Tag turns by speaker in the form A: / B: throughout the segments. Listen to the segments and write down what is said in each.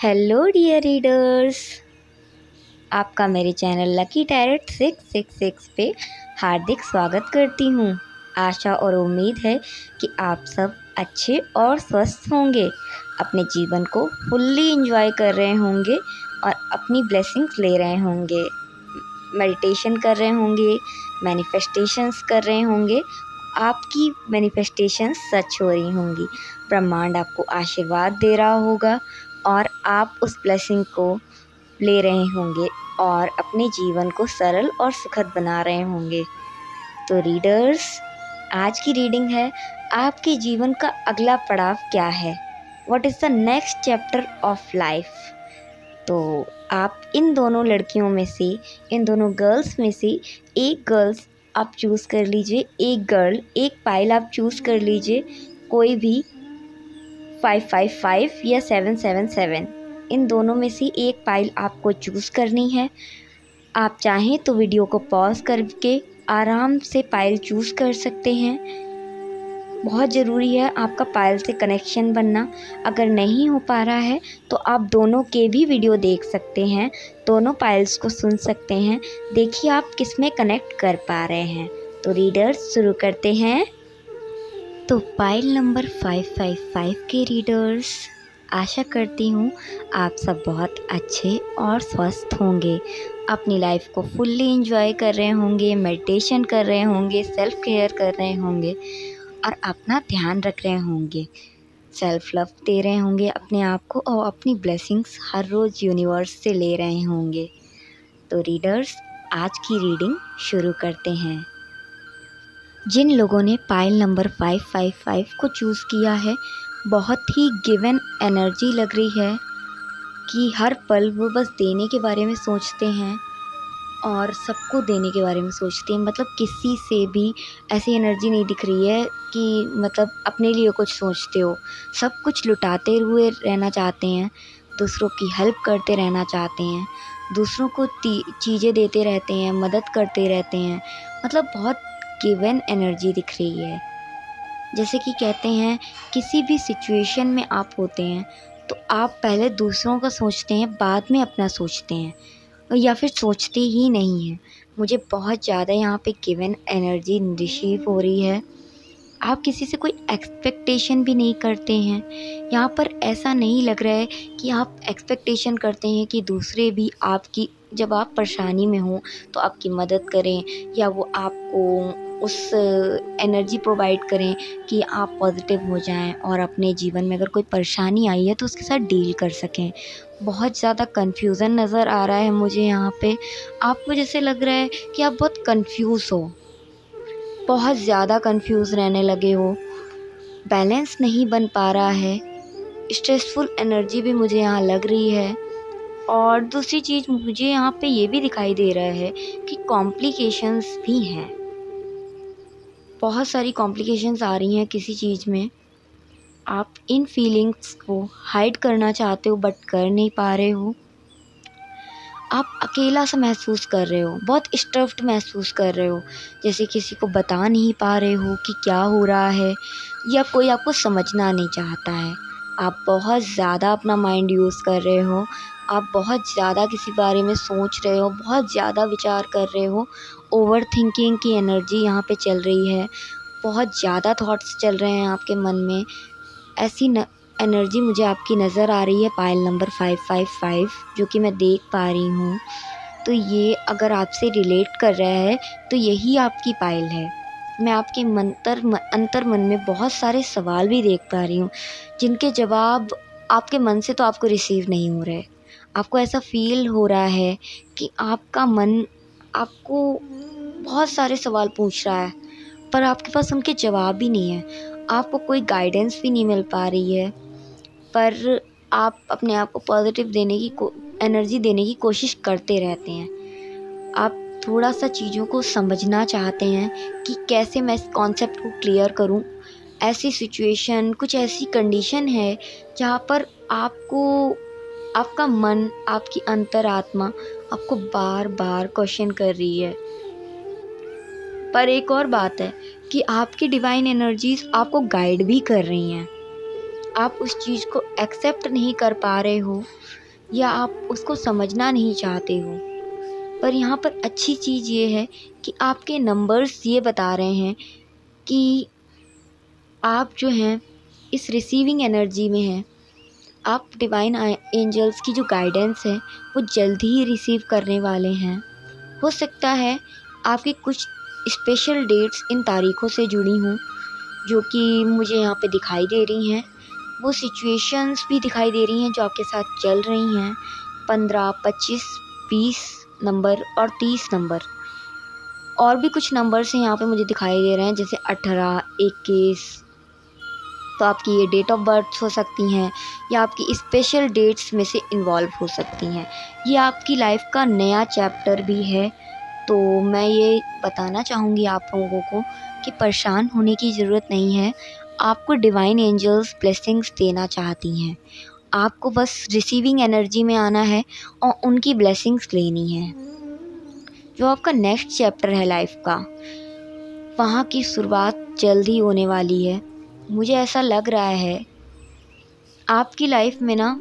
A: Hello dear readers, आपका मेरे channel lucky tarot 666 पे हार्दिक स्वागत करती हूँ। आशा और उम्मीद है कि आप सब अच्छे और स्वस्थ होंगे, अपने जीवन को फुल्ली एंजॉय कर रहे होंगे और अपनी ब्लेसिंग्स ले रहे होंगे, मेडिटेशन कर रहे होंगे, मैनिफेस्टेशंस कर रहे होंगे। आपकी मैनिफेस्टेशंस सच हो रही होंगी, ब्रह्मांड आपको आशीर्वाद दे रहा होगा और आप उस ब्लेसिंग को ले रहे होंगे और अपने जीवन को सरल और सुखद बना रहे होंगे। तो रीडर्स, आज की रीडिंग है, आपके जीवन का अगला पड़ाव क्या है? What is the next chapter of life? तो आप इन दोनों लड़कियों में से, इन दोनों गर्ल्स में से एक गर्ल्स आप चूज़ कर लीजिए, एक पाइल आप चूज़ कर लीजिए, कोई भी 555 या 777, इन दोनों में से एक पाइल आपको चूज़ करनी है। आप चाहें तो वीडियो को पॉज करके आराम से पाइल चूज़ कर सकते हैं। बहुत ज़रूरी है आपका पायल से कनेक्शन बनना। अगर नहीं हो पा रहा है तो आप दोनों के भी वीडियो देख सकते हैं, दोनों पायल्स को सुन सकते हैं। देखिए आप किस में कनेक्ट कर पा रहे हैं। तो रीडर्स, शुरू करते हैं। तो पाइल नंबर 555 के रीडर्स, आशा करती हूँ आप सब बहुत अच्छे और स्वस्थ होंगे, अपनी लाइफ को फुल्ली एंजॉय कर रहे होंगे, मेडिटेशन कर रहे होंगे, सेल्फ केयर कर रहे होंगे और अपना ध्यान रख रहे होंगे, सेल्फ लव दे रहे होंगे अपने आप को और अपनी ब्लेसिंग्स हर रोज़ यूनिवर्स से ले रहे होंगे। तो रीडर्स, आज की रीडिंग शुरू करते हैं। जिन लोगों ने पाइल नंबर 555 को चूज़ किया है, बहुत ही गिवन एनर्जी लग रही है कि हर पल वो बस देने के बारे में सोचते हैं और सबको देने के बारे में सोचते हैं। मतलब किसी से भी ऐसी एनर्जी नहीं दिख रही है कि मतलब अपने लिए कुछ सोचते हो। सब कुछ लुटाते हुए रहना चाहते हैं, दूसरों की हेल्प करते रहना चाहते हैं, दूसरों को चीज़ें देते रहते हैं, मदद करते रहते हैं। मतलब बहुत गिवन एनर्जी दिख रही है। जैसे कि कहते हैं, किसी भी सिचुएशन में आप होते हैं तो आप पहले दूसरों का सोचते हैं, बाद में अपना सोचते हैं या फिर सोचते ही नहीं हैं। मुझे बहुत ज़्यादा यहाँ पे गिवन एनर्जी रिसीव हो रही है। आप किसी से कोई एक्सपेक्टेशन भी नहीं करते हैं। यहाँ पर ऐसा नहीं लग रहा है कि आप एक्सपेक्टेशन करते हैं कि दूसरे भी आपकी, जब आप परेशानी में हो तो आपकी मदद करें या वो आपको उस एनर्जी प्रोवाइड करें कि आप पॉजिटिव हो जाएं और अपने जीवन में अगर कोई परेशानी आई है तो उसके साथ डील कर सकें। बहुत ज़्यादा कन्फ्यूज़न नज़र आ रहा है मुझे यहाँ पे। आपको जैसे लग रहा है कि आप बहुत कन्फ्यूज़ हो, बहुत ज़्यादा कंफ्यूज रहने लगे हो, बैलेंस नहीं बन पा रहा है। स्ट्रेसफुल एनर्जी भी मुझे यहाँ लग रही है। और दूसरी चीज़ मुझे यहाँ पे ये भी दिखाई दे रहा है कि कॉम्प्लिकेशंस भी हैं। बहुत सारी कॉम्प्लिकेशंस आ रही हैं किसी चीज़ में। आप इन फीलिंग्स को हाइड करना चाहते हो बट कर नहीं पा रहे हो। आप अकेला सा महसूस कर रहे हो, बहुत स्टफ्ड महसूस कर रहे हो, जैसे किसी को बता नहीं पा रहे हो कि क्या हो रहा है या कोई आपको समझना नहीं चाहता है। आप बहुत ज़्यादा अपना माइंड यूज़ कर रहे हो, आप बहुत ज़्यादा किसी बारे में सोच रहे हो, बहुत ज़्यादा विचार कर रहे हो। ओवर थिंकिंग की एनर्जी यहाँ पे चल रही है, बहुत ज़्यादा थॉट्स चल रहे हैं आपके मन में। ऐसी एनर्जी मुझे आपकी नज़र आ रही है पाइल नंबर 555, जो कि मैं देख पा रही हूँ। तो ये अगर आपसे रिलेट कर रहा है तो यही आपकी पाइल है। मैं आपके अंतर मन में बहुत सारे सवाल भी देख पा रही हूँ, जिनके जवाब आपके मन से तो आपको रिसीव नहीं हो रहे। आपको ऐसा फील हो रहा है कि आपका मन आपको बहुत सारे सवाल पूछ रहा है पर आपके पास उनके जवाब भी नहीं है। आपको कोई गाइडेंस भी नहीं मिल पा रही है, पर आप अपने आप को पॉजिटिव देने की एनर्जी देने की कोशिश करते रहते हैं। आप थोड़ा सा चीज़ों को समझना चाहते हैं कि कैसे मैं इस कॉन्सेप्ट को क्लियर करूं। ऐसी सिचुएशन, कुछ ऐसी कंडीशन है जहाँ पर आपको, आपका मन, आपकी अंतरात्मा आपको बार बार क्वेश्चन कर रही है। पर एक और बात है कि आपकी डिवाइन एनर्जीज आपको गाइड भी कर रही हैं। आप उस चीज़ को एक्सेप्ट नहीं कर पा रहे हो या आप उसको समझना नहीं चाहते हो। पर यहाँ पर अच्छी चीज़ ये है कि आपके नंबर्स ये बता रहे हैं कि आप जो हैं इस रिसीविंग एनर्जी में हैं। आप डिवाइन एंजल्स की जो गाइडेंस है वो जल्दी ही रिसीव करने वाले हैं। हो सकता है आपकी कुछ स्पेशल डेट्स इन तारीखों से जुड़ी हों जो कि मुझे यहाँ पे दिखाई दे रही हैं। वो सिचुएशंस भी दिखाई दे रही हैं जो आपके साथ चल रही हैं। 15, 25, 20 नंबर और 30 नंबर। और भी कुछ नंबर्स हैं यहाँ पे मुझे दिखाई दे रहे हैं, जैसे 18, 21। तो आपकी ये डेट ऑफ बर्थ हो सकती हैं या आपकी स्पेशल डेट्स में से इन्वॉल्व हो सकती हैं। ये आपकी लाइफ का नया चैप्टर भी है। तो मैं ये बताना चाहूँगी आप लोगों को कि परेशान होने की ज़रूरत नहीं है। आपको डिवाइन एंजल्स ब्लेसिंग्स देना चाहती हैं। आपको बस रिसीविंग एनर्जी में आना है और उनकी ब्लेसिंग्स लेनी है। जो आपका नेक्स्ट चैप्टर है लाइफ का, वहाँ की शुरुआत जल्दी होने वाली है। मुझे ऐसा लग रहा है आपकी लाइफ में ना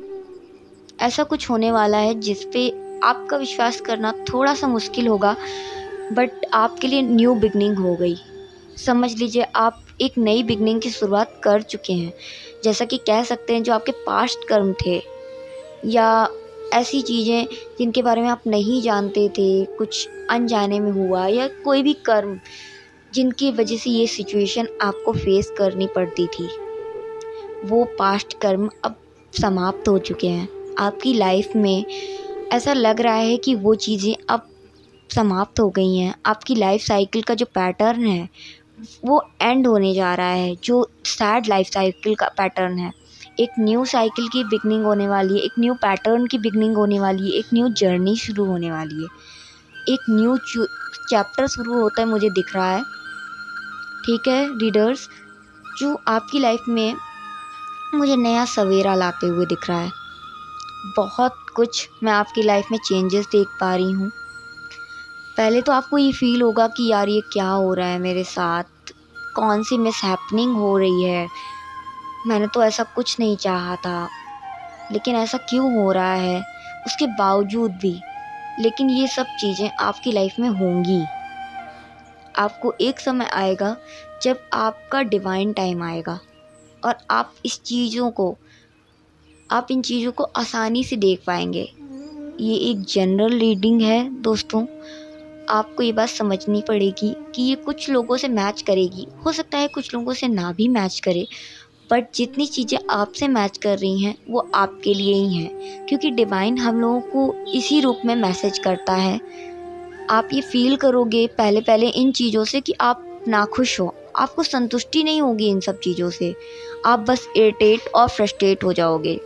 A: ऐसा कुछ होने वाला है जिस पे आपका विश्वास करना थोड़ा सा मुश्किल होगा, बट आपके लिए न्यू बिगनिंग हो गई। समझ लीजिए आप एक नई बिगनिंग की शुरुआत कर चुके हैं। जैसा कि कह सकते हैं जो आपके पास्ट कर्म थे या ऐसी चीज़ें जिनके बारे में आप नहीं जानते थे, कुछ अनजाने में हुआ, या कोई भी कर्म जिनकी वजह से ये सिचुएशन आपको फेस करनी पड़ती थी, वो पास्ट कर्म अब समाप्त हो चुके हैं। आपकी लाइफ में ऐसा लग रहा है कि वो चीज़ें अब समाप्त हो गई हैं। आपकी लाइफ साइकिल का जो पैटर्न है वो एंड होने जा रहा है, जो सैड लाइफ साइकिल का पैटर्न है। एक न्यू साइकिल की बिगनिंग होने वाली है, एक न्यू पैटर्न की बिगनिंग होने वाली है, एक न्यू जर्नी शुरू होने वाली है, एक न्यू चैप्टर शुरू होता है मुझे दिख रहा है। ठीक है रीडर्स, जो आपकी लाइफ में मुझे नया सवेरा लाते हुए दिख रहा है। बहुत कुछ मैं आपकी लाइफ में चेंजेस देख पा रही हूँ। पहले तो आपको ये फील होगा कि यार ये क्या हो रहा है मेरे साथ, कौन सी मिस हैपनिंग हो रही है, मैंने तो ऐसा कुछ नहीं चाहा था, लेकिन ऐसा क्यों हो रहा है। उसके बावजूद भी लेकिन ये सब चीज़ें आपकी लाइफ में होंगी। आपको एक समय आएगा जब आपका डिवाइन टाइम आएगा और आप इन चीज़ों को आसानी से देख पाएंगे। ये एक जनरल रीडिंग है दोस्तों। आपको ये बात समझनी पड़ेगी कि ये कुछ लोगों से मैच करेगी, हो सकता है कुछ लोगों से ना भी मैच करे, बट जितनी चीज़ें आपसे मैच कर रही हैं वो आपके लिए ही हैं, क्योंकि डिवाइन हम लोगों को इसी रूप में मैसेज करता है। आप ये फील करोगे पहले पहले इन चीज़ों से कि आप नाखुश हो, आपको संतुष्टि नहीं होगी इन सब चीज़ों से, आप बस इरिटेट और फ्रस्ट्रेट हो जाओगे।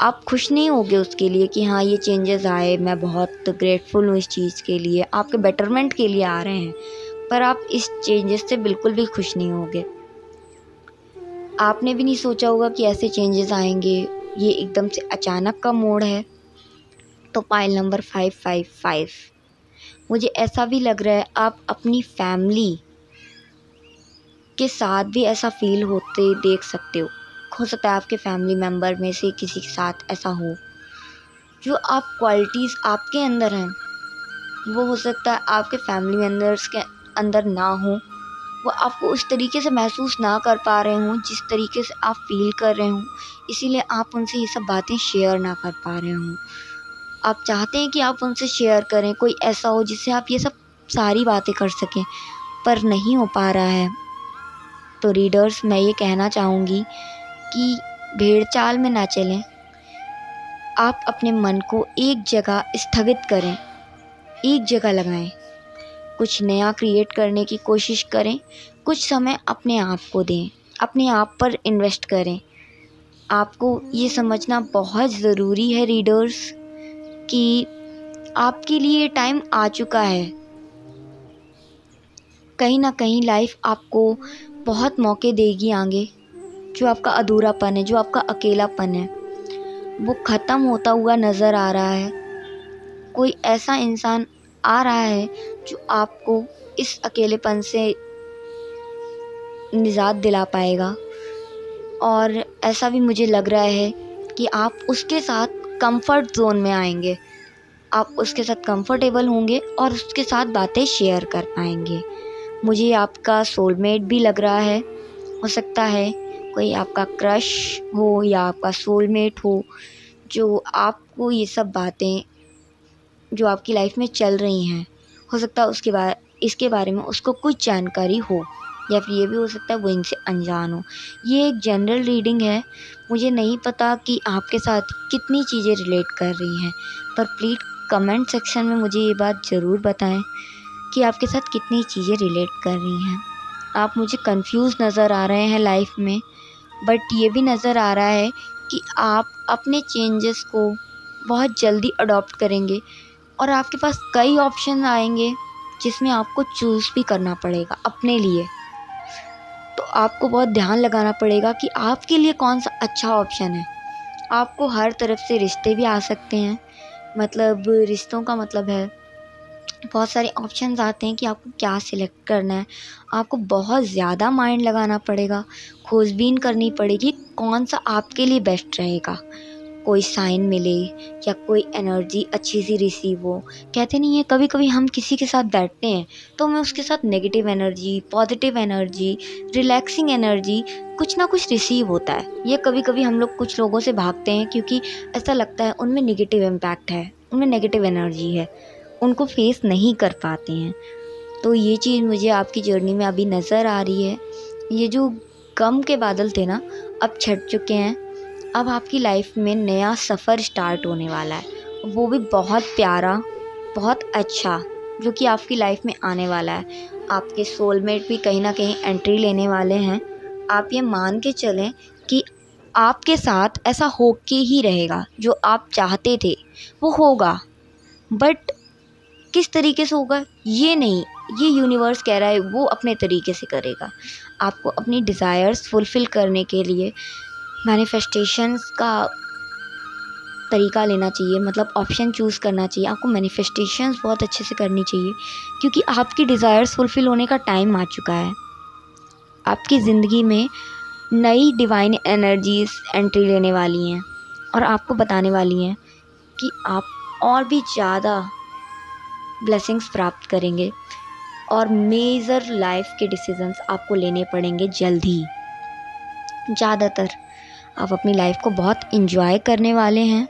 A: आप खुश नहीं होगे उसके लिए कि हाँ ये चेंजेस आए, मैं बहुत ग्रेटफुल हूँ इस चीज़ के लिए, आपके बेटरमेंट के लिए आ रहे हैं, पर आप इस चेंजेस से बिल्कुल भी खुश नहीं होगे। आपने भी नहीं सोचा होगा कि ऐसे चेंजेस आएंगे, ये एकदम से अचानक का मोड़ है। तो पाइल नंबर 555, मुझे ऐसा भी लग रहा है आप अपनी फैमिली के साथ भी ऐसा फील होते देख सकते हो सकता है आपके फैमिली मेम्बर में से किसी के साथ ऐसा हो। जो आप क्वालिटीज़ आपके अंदर हैं वो हो सकता है आपके फैमिली मेम्बर्स के अंदर ना हो, वो आपको उस तरीके से महसूस ना कर पा रहे हों जिस तरीके से आप फील कर रहे हों, इसीलिए आप उनसे ये सब बातें शेयर ना कर पा रहे हों। आप चाहते हैं कि आप उनसे शेयर करें, कोई ऐसा हो जिससे आप ये सब सारी बातें कर सकें, पर नहीं हो पा रहा है। तो रीडर्स, मैं ये कहना चाहूँगी कि भेड़ चाल में ना चलें। आप अपने मन को एक जगह स्थगित करें, एक जगह लगाएं, कुछ नया क्रिएट करने की कोशिश करें, कुछ समय अपने आप को दें, अपने आप पर इन्वेस्ट करें। आपको ये समझना बहुत ज़रूरी है रीडर्स कि आपके लिए टाइम आ चुका है। कहीं ना कहीं लाइफ आपको बहुत मौके देगी आगे। जो आपका अधूरापन है, जो आपका अकेलापन है, वो ख़त्म होता हुआ नज़र आ रहा है। कोई ऐसा इंसान आ रहा है जो आपको इस अकेलेपन से निजात दिला पाएगा। और ऐसा भी मुझे लग रहा है कि आप उसके साथ कंफर्ट जोन में आएंगे, आप उसके साथ कंफर्टेबल होंगे और उसके साथ बातें शेयर कर पाएंगे। मुझे आपका सोलमेट भी लग रहा है। हो सकता है कोई आपका क्रश हो या आपका सोलमेट हो, जो आपको ये सब बातें जो आपकी लाइफ में चल रही हैं, हो सकता है इसके बारे में उसको कुछ जानकारी हो, या फिर ये भी हो सकता है वो इनसे अनजान हो। ये एक जनरल रीडिंग है। मुझे नहीं पता कि आपके साथ कितनी चीज़ें रिलेट कर रही हैं, पर प्लीज़ कमेंट सेक्शन में मुझे ये बात ज़रूर बताएं कि आपके साथ कितनी चीज़ें रिलेट कर रही हैं। आप मुझे कंफ्यूज नज़र आ रहे हैं लाइफ में, बट ये भी नज़र आ रहा है कि आप अपने चेंजेस को बहुत जल्दी अडॉप्ट करेंगे और आपके पास कई ऑप्शन आएंगे जिसमें आपको चूज़ भी करना पड़ेगा अपने लिए। तो आपको बहुत ध्यान लगाना पड़ेगा कि आपके लिए कौन सा अच्छा ऑप्शन है। आपको हर तरफ से रिश्ते भी आ सकते हैं, मतलब रिश्तों का मतलब है बहुत सारे ऑप्शंस आते हैं कि आपको क्या सिलेक्ट करना है। आपको बहुत ज़्यादा माइंड लगाना पड़ेगा, खोजबीन करनी पड़ेगी कौन सा आपके लिए बेस्ट रहेगा। कोई साइन मिले या कोई एनर्जी अच्छी सी रिसीव हो। कहते नहीं है, कभी कभी हम किसी के साथ बैठते हैं तो हमें उसके साथ negative energy, positive energy, relaxing energy कुछ ना कुछ रिसीव होता है। ये कभी कभी हम लोग कुछ लोगों से भागते हैं क्योंकि ऐसा लगता है उनमें नेगेटिव इम्पैक्ट है, उनमें नेगेटिव एनर्जी है, उनको फेस नहीं कर पाते हैं। तो ये चीज़ मुझे आपकी जर्नी में अभी नज़र आ रही है। ये जो गम के बादल थे ना, अब छट चुके हैं। अब आपकी लाइफ में नया सफ़र स्टार्ट होने वाला है, वो भी बहुत प्यारा, बहुत अच्छा, जो कि आपकी लाइफ में आने वाला है। आपके सोलमेट भी कहीं ना कहीं एंट्री लेने वाले हैं। आप ये मान के चलें कि आपके साथ ऐसा हो के ही रहेगा, जो आप चाहते थे वो होगा, बट किस तरीके से होगा ये नहीं, ये यूनिवर्स कह रहा है वो अपने तरीके से करेगा। आपको अपनी डिज़ायर्स फुलफ़िल करने के लिए मैनिफेस्टेशंस का तरीका लेना चाहिए, मतलब ऑप्शन चूज़ करना चाहिए। आपको मैनिफेस्टेशंस बहुत अच्छे से करनी चाहिए क्योंकि आपकी डिज़ायर्स फुलफ़िल होने का टाइम आ चुका है। आपकी ज़िंदगी में नई डिवाइन एनर्जीज़ एंट्री लेने वाली हैं और आपको बताने वाली हैं कि आप और भी ज़्यादा ब्लेसिंग्स प्राप्त करेंगे और मेजर लाइफ के डिसीजंस आपको लेने पड़ेंगे जल्द ही। ज़्यादातर आप अपनी लाइफ को बहुत इन्जॉय करने वाले हैं।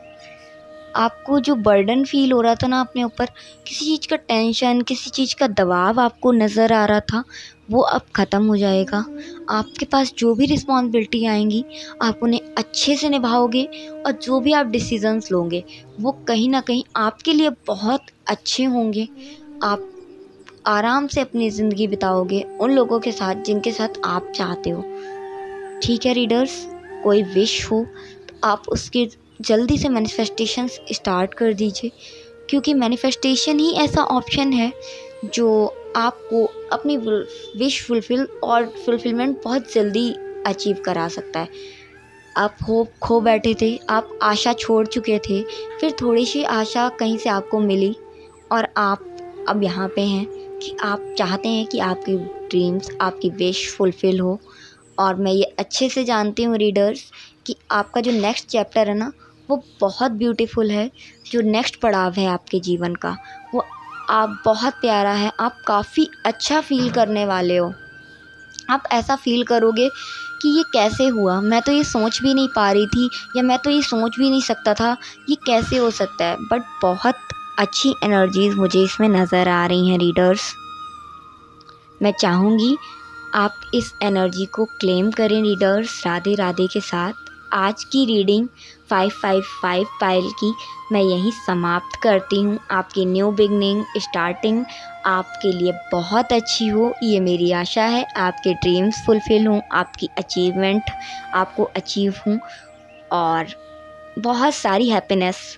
A: आपको जो बर्डन फील हो रहा था ना अपने ऊपर, किसी चीज़ का टेंशन, किसी चीज़ का दबाव आपको नज़र आ रहा था, वो अब ख़त्म हो जाएगा। आपके पास जो भी रिस्पॉन्सिबिलिटी आएंगी आप उन्हें अच्छे से निभाओगे और जो भी आप डिसीजंस लोगे वो कहीं ना कहीं आपके लिए बहुत अच्छे होंगे। आप आराम से अपनी ज़िंदगी बिताओगे उन लोगों के साथ जिनके साथ आप चाहते हो। ठीक है रीडर्स, कोई विश हो तो आप उसके जल्दी से मैनिफेस्टेशंस स्टार्ट कर दीजिए, क्योंकि मैनिफेस्टेशन ही ऐसा ऑप्शन है जो आपको अपनी विश फुलफ़िल और फुलफ़िलमेंट बहुत जल्दी अचीव करा सकता है। आप होप खो बैठे थे, आप आशा छोड़ चुके थे, फिर थोड़ी सी आशा कहीं से आपको मिली और आप अब यहाँ पे हैं कि आप चाहते हैं कि आपकी ड्रीम्स, आपकी विश फुलफ़िल हो। और मैं ये अच्छे से जानती हूँ रीडर्स कि आपका जो नेक्स्ट चैप्टर है ना वो बहुत ब्यूटीफुल है। जो नेक्स्ट पड़ाव है आपके जीवन का वो आप बहुत प्यारा है। आप काफ़ी अच्छा फ़ील करने वाले हो। आप ऐसा फ़ील करोगे कि ये कैसे हुआ, मैं तो ये सोच भी नहीं पा रही थी, या मैं तो ये सोच भी नहीं सकता था, ये कैसे हो सकता है। बट बहुत अच्छी एनर्जीज़ मुझे इसमें नज़र आ रही हैं रीडर्स। मैं चाहूँगी आप इस एनर्जी को क्लेम करें रीडर्स, राधे राधे के साथ। आज की रीडिंग 555 पाइल की मैं यहीं समाप्त करती हूँ। आपकी न्यू बिगनिंग स्टार्टिंग आपके लिए बहुत अच्छी हो, ये मेरी आशा है। आपके ड्रीम्स फुलफ़िल हों, आपकी अचीवमेंट आपको अचीव हों और बहुत सारी हैप्पीनेस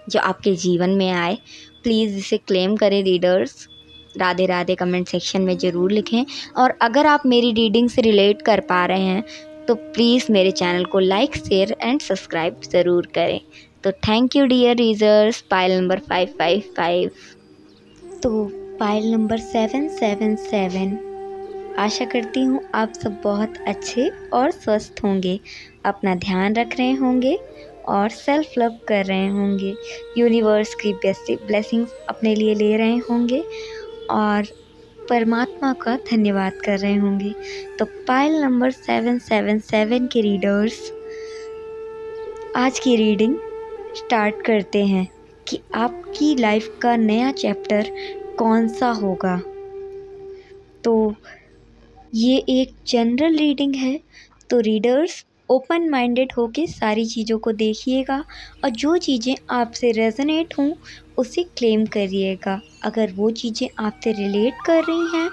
A: जो आपके जीवन में आए। प्लीज़ इसे क्लेम करें readers. Radhe Radhe comment section में ज़रूर लिखें। और अगर आप मेरी रीडिंग से रिलेट कर पा रहे हैं तो प्लीज़ मेरे चैनल को लाइक, शेयर एंड सब्सक्राइब ज़रूर करें। तो thank you dear readers. Pile number 555। तो पाइल नंबर 777 आशा करती हूँ आप सब बहुत अच्छे और स्वस्थ होंगे, अपना ध्यान रख रहे होंगे और सेल्फ लव कर रहे होंगे, यूनिवर्स की ब्लेसिंग्स अपने लिए ले रहे होंगे और परमात्मा का धन्यवाद कर रहे होंगे। तो पाइल नंबर 777 के रीडर्स, आज की रीडिंग स्टार्ट करते हैं कि आपकी लाइफ का नया चैप्टर कौन सा होगा। तो ये एक जनरल रीडिंग है, तो रीडर्स ओपन माइंडेड होके सारी चीज़ों को देखिएगा और जो चीज़ें आपसे रेजोनेट हों उसे क्लेम करिएगा। अगर वो चीज़ें आपसे रिलेट कर रही हैं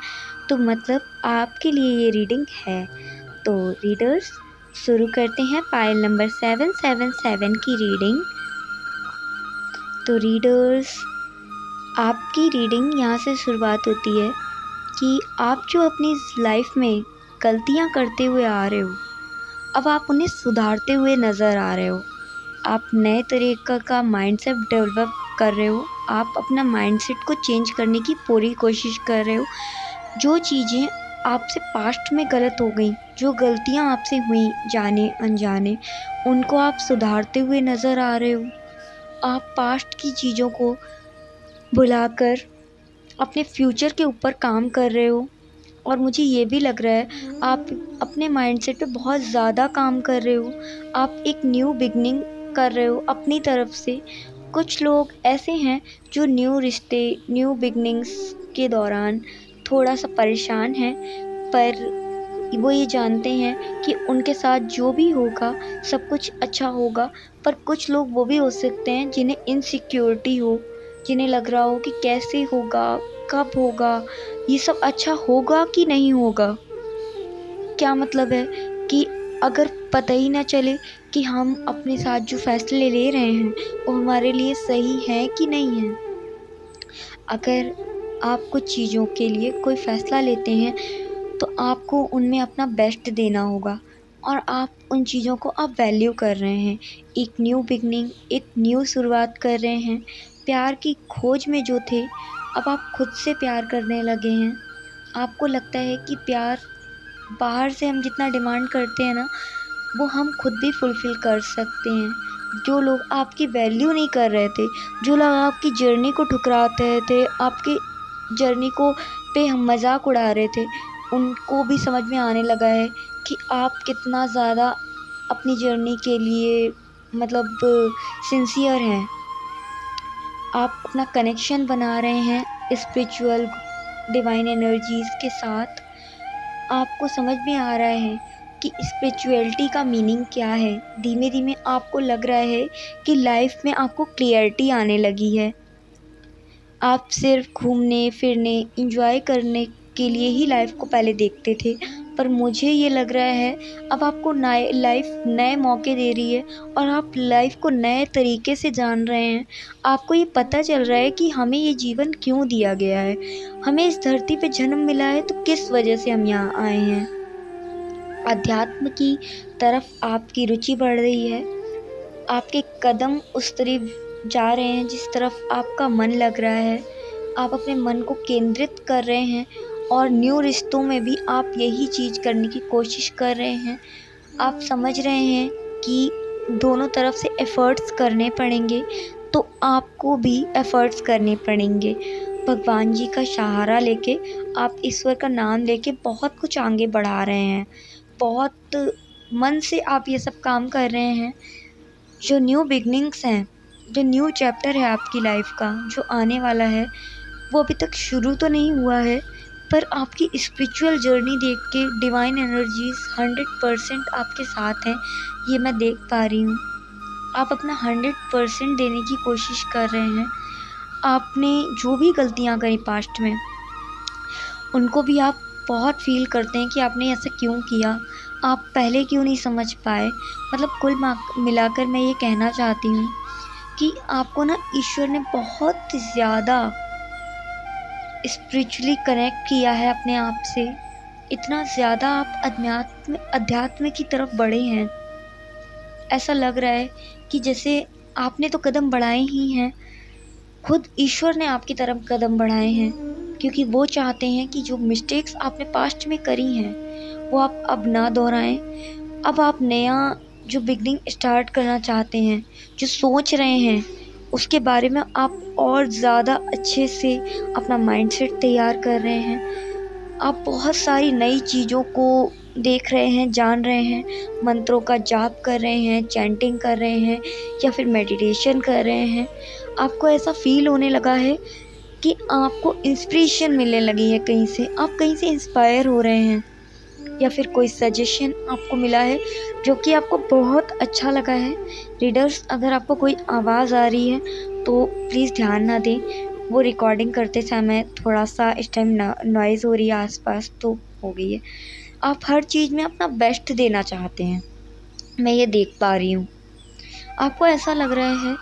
A: तो मतलब आपके लिए ये रीडिंग है। तो रीडर्स शुरू करते हैं पाइल नंबर 777 की रीडिंग। तो रीडर्स, आपकी रीडिंग यहाँ से शुरुआत होती है कि आप जो अपनी लाइफ में गलतियाँ करते हुए आ रहे हो, अब आप उन्हें सुधारते हुए नज़र आ रहे हो। आप नए तरीक़े का माइंडसेट डेवलप कर रहे हो, आप अपना माइंडसेट को चेंज करने की पूरी कोशिश कर रहे हो। जो चीज़ें आपसे पास्ट में गलत हो गई, जो गलतियाँ आपसे हुई जाने अनजाने, उनको आप सुधारते हुए नज़र आ रहे हो। आप पास्ट की चीज़ों को भुलाकर अपने फ्यूचर के ऊपर काम कर रहे हो और मुझे ये भी लग रहा है आप अपने माइंडसेट पे बहुत ज़्यादा काम कर रहे हो। आप एक न्यू बिगनिंग कर रहे हो अपनी तरफ से। कुछ लोग ऐसे हैं जो न्यू रिश्ते, न्यू बिगनिंग्स के दौरान थोड़ा सा परेशान हैं, पर वो ये जानते हैं कि उनके साथ जो भी होगा सब कुछ अच्छा होगा। पर कुछ लोग वो भी हो सकते हैं जिन्हें इनसिक्योरिटी हो, जिन्हें लग रहा हो कि कैसे होगा, कब होगा, ये सब अच्छा होगा कि नहीं होगा। क्या मतलब है कि अगर पता ही ना चले कि हम अपने साथ जो फ़ैसले ले रहे हैं वो हमारे लिए सही हैं कि नहीं हैं। अगर आप कुछ चीज़ों के लिए कोई फ़ैसला लेते हैं तो आपको उनमें अपना बेस्ट देना होगा और आप उन चीज़ों को अब वैल्यू कर रहे हैं। एक न्यू बिगनिंग, एक न्यू शुरुआत कर रहे हैं। प्यार की खोज में जो थे, अब आप खुद से प्यार करने लगे हैं। आपको लगता है कि प्यार बाहर से हम जितना डिमांड करते हैं ना, वो हम खुद भी फुलफ़िल कर सकते हैं। जो लोग आपकी वैल्यू नहीं कर रहे थे, जो लोग आपकी जर्नी को ठुकराते थे, आपकी जर्नी को पे हम मज़ाक उड़ा रहे थे, उनको भी समझ में आने लगा है कि आप कितना ज़्यादा अपनी जर्नी के लिए मतलब सिंसियर हैं। आप अपना कनेक्शन बना रहे हैं स्पिरिचुअल डिवाइन एनर्जीज़ के साथ। आपको समझ में आ रहा है कि स्पिरिचुअलिटी का मीनिंग क्या है। धीमे-धीमे आपको लग रहा है कि लाइफ में आपको क्लियरिटी आने लगी है। आप सिर्फ घूमने फिरने, एंजॉय करने के लिए ही लाइफ को पहले देखते थे, पर मुझे ये लग रहा है अब आपको लाइफ नए मौके दे रही है और आप लाइफ को नए तरीके से जान रहे हैं। आपको ये पता चल रहा है कि हमें ये जीवन क्यों दिया गया है, हमें इस धरती पे जन्म मिला है तो किस वजह से हम यहाँ आए हैं। अध्यात्म की तरफ आपकी रुचि बढ़ रही है। आपके कदम उस तरफ जा रहे हैं जिस तरफ आपका मन लग रहा है। आप अपने मन को केंद्रित कर रहे हैं और न्यू रिश्तों में भी आप यही चीज़ करने की कोशिश कर रहे हैं। आप समझ रहे हैं कि दोनों तरफ से एफ़र्ट्स करने पड़ेंगे, तो आपको भी एफ़र्ट्स करने पड़ेंगे। भगवान जी का सहारा लेके, आप ईश्वर का नाम लेके बहुत कुछ आगे बढ़ा रहे हैं। बहुत मन से आप ये सब काम कर रहे हैं। जो न्यू बिगनिंग्स हैं, जो न्यू चैप्टर है आपकी लाइफ का जो आने वाला है, वो अभी तक शुरू तो नहीं हुआ है, पर आपकी स्पिरिचुअल जर्नी देख के डिवाइन एनर्जीज़ 100% आपके साथ हैं, ये मैं देख पा रही हूँ। आप अपना 100% देने की कोशिश कर रहे हैं। आपने जो भी गलतियाँ करी पास्ट में, उनको भी आप बहुत फ़ील करते हैं कि आपने ऐसा क्यों किया, आप पहले क्यों नहीं समझ पाए। मतलब कुल मिलाकर मैं ये कहना चाहती हूँ कि आपको ना ईश्वर ने बहुत ज़्यादा स्पिरिचुअली कनेक्ट किया है अपने आप से। इतना ज़्यादा आप अध्यात्म की तरफ बढ़े हैं। ऐसा लग रहा है कि जैसे आपने तो कदम बढ़ाए ही हैं, खुद ईश्वर ने आपकी तरफ कदम बढ़ाए हैं। क्योंकि वो चाहते हैं कि जो मिस्टेक्स आपने पास्ट में करी हैं वो आप अब ना दोहराएं। अब आप नया जो बिगनिंग स्टार्ट करना चाहते हैं, जो सोच रहे हैं, उसके बारे में आप और ज़्यादा अच्छे से अपना माइंडसेट तैयार कर रहे हैं। आप बहुत सारी नई चीज़ों को देख रहे हैं, जान रहे हैं, मंत्रों का जाप कर रहे हैं, चैंटिंग कर रहे हैं या फिर मेडिटेशन कर रहे हैं। आपको ऐसा फील होने लगा है कि आपको इंस्पिरेशन मिलने लगी है, कहीं से आप कहीं से इंस्पायर हो रहे हैं, या फिर कोई सजेशन आपको मिला है जो कि आपको बहुत अच्छा लगा है। रीडर्स, अगर आपको कोई आवाज़ आ रही है तो प्लीज़ ध्यान ना दें। वो रिकॉर्डिंग करते समय थोड़ा सा इस टाइम नॉइज़ हो रही है आसपास, तो हो गई है। आप हर चीज़ में अपना बेस्ट देना चाहते हैं, मैं ये देख पा रही हूँ। आपको ऐसा लग रहा है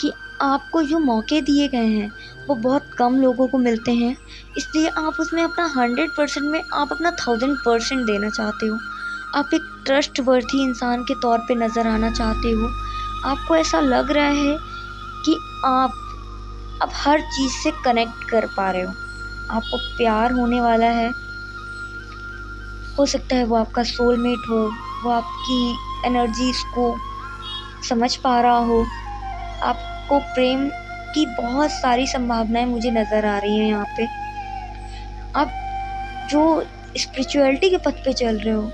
A: कि आपको जो मौके दिए गए हैं वो बहुत कम लोगों को मिलते हैं, इसलिए आप उसमें अपना 100% में आप अपना 1000% देना चाहते हो। आप एक ट्रस्टवर्थी इंसान के तौर पे नज़र आना चाहते हो। आपको ऐसा लग रहा है कि आप अब हर चीज़ से कनेक्ट कर पा रहे हो। आपको प्यार होने वाला है, हो सकता है वो आपका सोलमेट हो, वो आपकी एनर्जीज़ को समझ पा रहा हो। आपको प्रेम की बहुत सारी संभावनाएं मुझे नज़र आ रही हैं यहाँ पे। आप जो स्पिरिचुअलिटी के पथ पे चल रहे हो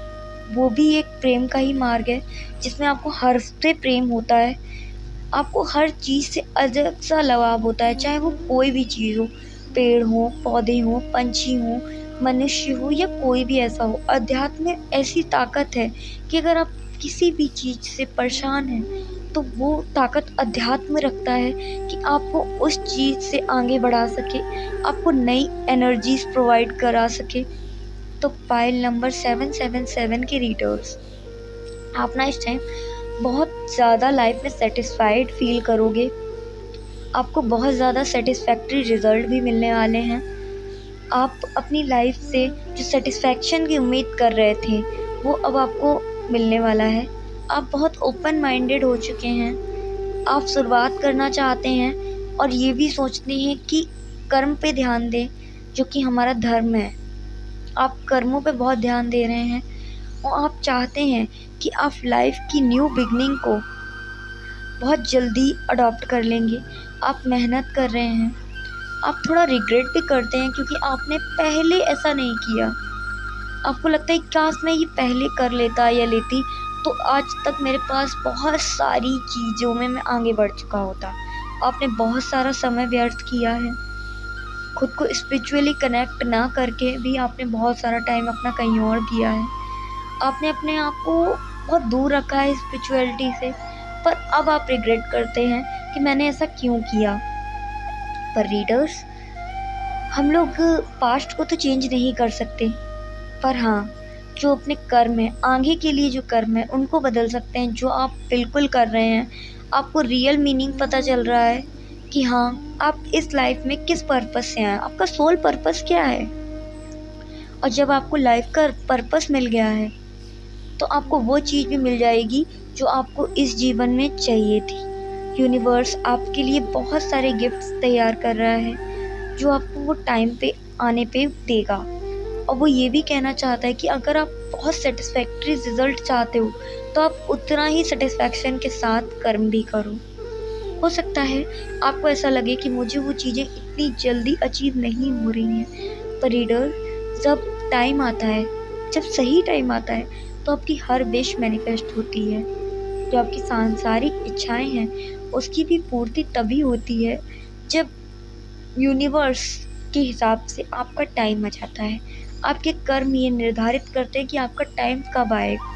A: वो भी एक प्रेम का ही मार्ग है, जिसमें आपको हर से प्रेम होता है। आपको हर चीज़ से अजब सा लगाव होता है, चाहे वो कोई भी चीज़ हो, पेड़ हो, पौधे हो, पंछी हो, मनुष्य हो या कोई भी ऐसा हो। अध्यात्म में ऐसी ताकत है कि अगर आप किसी भी चीज़ से परेशान हैं तो वो ताकत अध्यात्म रखता है कि आपको उस चीज़ से आगे बढ़ा सके, आपको नई एनर्जीज प्रोवाइड करा सके। तो पाइल नंबर 777 के रीडर्स, आप ना इस टाइम बहुत ज़्यादा लाइफ में सेटिस्फाइड फील करोगे। आपको बहुत ज़्यादा सेटिस्फैक्ट्री रिजल्ट भी मिलने वाले हैं। आप अपनी लाइफ से जो सेटिस्फैक्शन की उम्मीद कर रहे थे वो अब आपको मिलने वाला है। आप बहुत ओपन माइंडेड हो चुके हैं। आप शुरुआत करना चाहते हैं और ये भी सोचते हैं कि कर्म पे ध्यान दें, जो कि हमारा धर्म है। आप कर्मों पे बहुत ध्यान दे रहे हैं और आप चाहते हैं कि आप लाइफ की न्यू बिगनिंग को बहुत जल्दी अडॉप्ट कर लेंगे। आप मेहनत कर रहे हैं। आप थोड़ा रिग्रेट भी करते हैं क्योंकि आपने पहले ऐसा नहीं किया। आपको लगता है काश मैं ये पहले कर लेता या लेती तो आज तक मेरे पास बहुत सारी चीज़ों में मैं आगे बढ़ चुका होता। आपने बहुत सारा समय व्यर्थ किया है। खुद को स्पिरिचुअली कनेक्ट ना करके भी आपने बहुत सारा टाइम अपना कहीं और दिया है। आपने अपने आप को बहुत दूर रखा है स्पिरिचुअलिटी से, पर अब आप रिग्रेट करते हैं कि मैंने ऐसा क्यों किया। पर रीडर्स, हम लोग पास्ट को तो चेंज नहीं कर सकते, पर हाँ, जो अपने कर्म है, आगे के लिए जो कर्म है उनको बदल सकते हैं। जो आप बिल्कुल कर रहे हैं, आपको रियल मीनिंग पता चल रहा है कि हाँ, आप इस लाइफ में किस पर्पस से आए, आपका सोल पर्पस क्या है। और जब आपको लाइफ का पर्पस मिल गया है तो आपको वो चीज़ भी मिल जाएगी जो आपको इस जीवन में चाहिए थी। यूनिवर्स आपके लिए बहुत सारे गिफ्ट्स तैयार कर रहा है जो आपको वो टाइम पे आने पे देगा। और वो ये भी कहना चाहता है कि अगर आप बहुत सेटिस्फैक्ट्री रिजल्ट चाहते हो तो आप उतना ही सेटिस्फैक्शन के साथ कर्म भी करो। हो सकता है आपको ऐसा लगे कि मुझे वो चीज़ें इतनी जल्दी अचीव नहीं हो रही हैं, पर रीडर, जब टाइम आता है, जब सही टाइम आता है तो आपकी हर विश मैनिफेस्ट होती है। जो आपकी सांसारिक इच्छाएं हैं उसकी भी पूर्ति तभी होती है जब यूनिवर्स के हिसाब से आपका टाइम आ जाता है। आपके कर्म ये निर्धारित करते हैं कि आपका टाइम कब आएगा।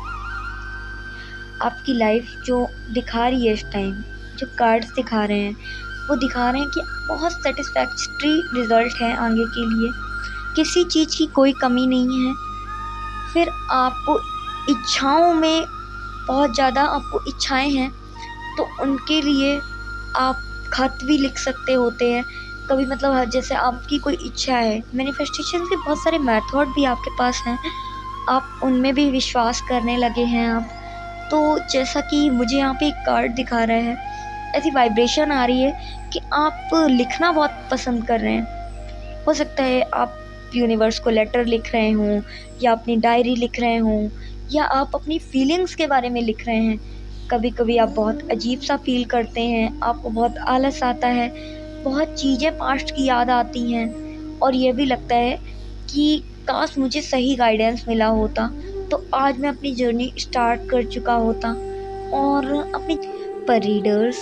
A: आपकी लाइफ जो दिखा रही है इस टाइम, जो कार्ड्स दिखा रहे हैं वो दिखा रहे हैं कि बहुत सेटिस्फैक्ट्री रिजल्ट है आगे के लिए। किसी चीज़ की कोई कमी नहीं है। फिर आपको इच्छाओं में बहुत ज़्यादा आपको इच्छाएं हैं तो उनके लिए आप खत भी लिख सकते होते हैं कभी। मतलब जैसे आपकी कोई इच्छा है, मैनिफेस्टेशन के बहुत सारे मेथड भी आपके पास हैं, आप उनमें भी विश्वास करने लगे हैं आप। तो जैसा कि मुझे यहाँ पे एक कार्ड दिखा रहा है, ऐसी वाइब्रेशन आ रही है कि आप लिखना बहुत पसंद कर रहे हैं। हो सकता है आप यूनिवर्स को लेटर लिख रहे हों, या अपनी डायरी लिख रहे हों, या आप अपनी फीलिंग्स के बारे में लिख रहे हैं। कभी कभी आप बहुत अजीब सा फील करते हैं, आपको बहुत आलस आता है, बहुत चीज़ें पास्ट की याद आती हैं, और ये भी लगता है कि काश मुझे सही गाइडेंस मिला होता तो आज मैं अपनी जर्नी स्टार्ट कर चुका होता। और अपनी पर रीडर्स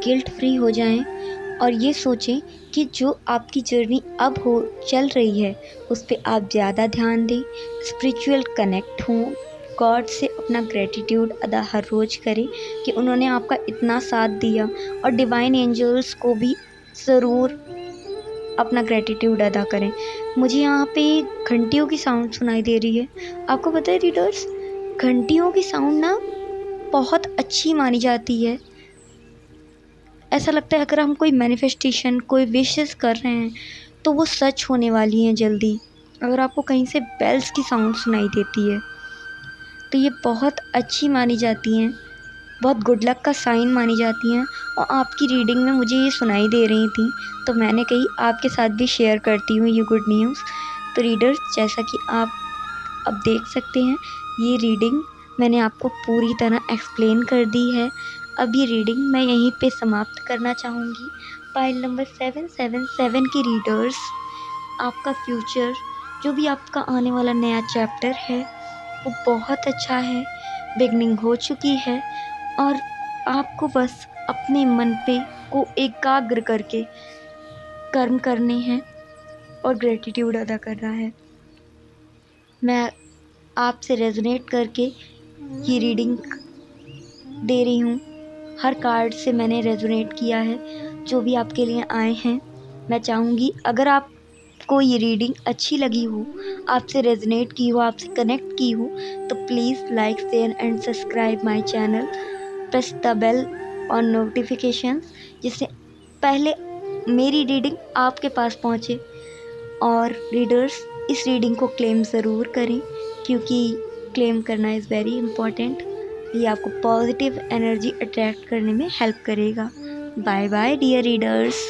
A: गिल्ट फ्री हो जाएं और ये सोचें कि जो आपकी जर्नी अब हो चल रही है उस पे आप ज़्यादा ध्यान दें, स्पिरिचुअल कनेक्ट हों, गॉड से अपना ग्रेटिट्यूड अदा हर रोज़ करें कि उन्होंने आपका इतना साथ दिया, और डिवाइन एंजल्स को भी ज़रूर अपना ग्रेटिट्यूड अदा करें। मुझे यहाँ पे घंटियों की साउंड सुनाई दे रही है। आपको पता है रीडर्स, घंटियों की साउंड ना बहुत अच्छी मानी जाती है। ऐसा लगता है अगर हम कोई मैनिफेस्टेशन, कोई विशेस कर रहे हैं तो वो सच होने वाली हैं जल्दी। अगर आपको कहीं से बेल्स की साउंड सुनाई देती है तो ये बहुत अच्छी मानी जाती हैं, बहुत गुड लक का साइन मानी जाती हैं। और आपकी रीडिंग में मुझे ये सुनाई दे रही थी तो मैंने कही आपके साथ भी शेयर करती हूँ ये गुड न्यूज़। तो रीडर्स, जैसा कि आप अब देख सकते हैं, ये रीडिंग मैंने आपको पूरी तरह एक्सप्लेन कर दी है। अब ये रीडिंग मैं यहीं पे समाप्त करना चाहूँगी। पाइल नंबर 777 की रीडर्स, आपका फ्यूचर, जो भी आपका आने वाला नया चैप्टर है वो बहुत अच्छा है, बिगनिंग हो चुकी है, और आपको बस अपने मन पे को एकाग्र करके कर्म करने हैं और ग्रेटिट्यूड अदा करना है। मैं आपसे रेजोनेट करके ये रीडिंग दे रही हूँ। हर कार्ड से मैंने रेजोनेट किया है जो भी आपके लिए आए हैं। मैं चाहूँगी अगर आपको ये रीडिंग अच्छी लगी हो, आपसे रेजोनेट की हो, आपसे कनेक्ट की हो, तो please like, share and subscribe my channel. Press the bell और नोटिफिकेशंस, जिससे पहले मेरी रीडिंग आपके पास पहुँचे। और रीडर्स, इस रीडिंग को क्लेम ज़रूर करें क्योंकि क्लेम करना इज़ वेरी इम्पॉर्टेंट। ये आपको पॉजिटिव एनर्जी अट्रैक्ट करने में हेल्प करेगा। Bye bye dear readers.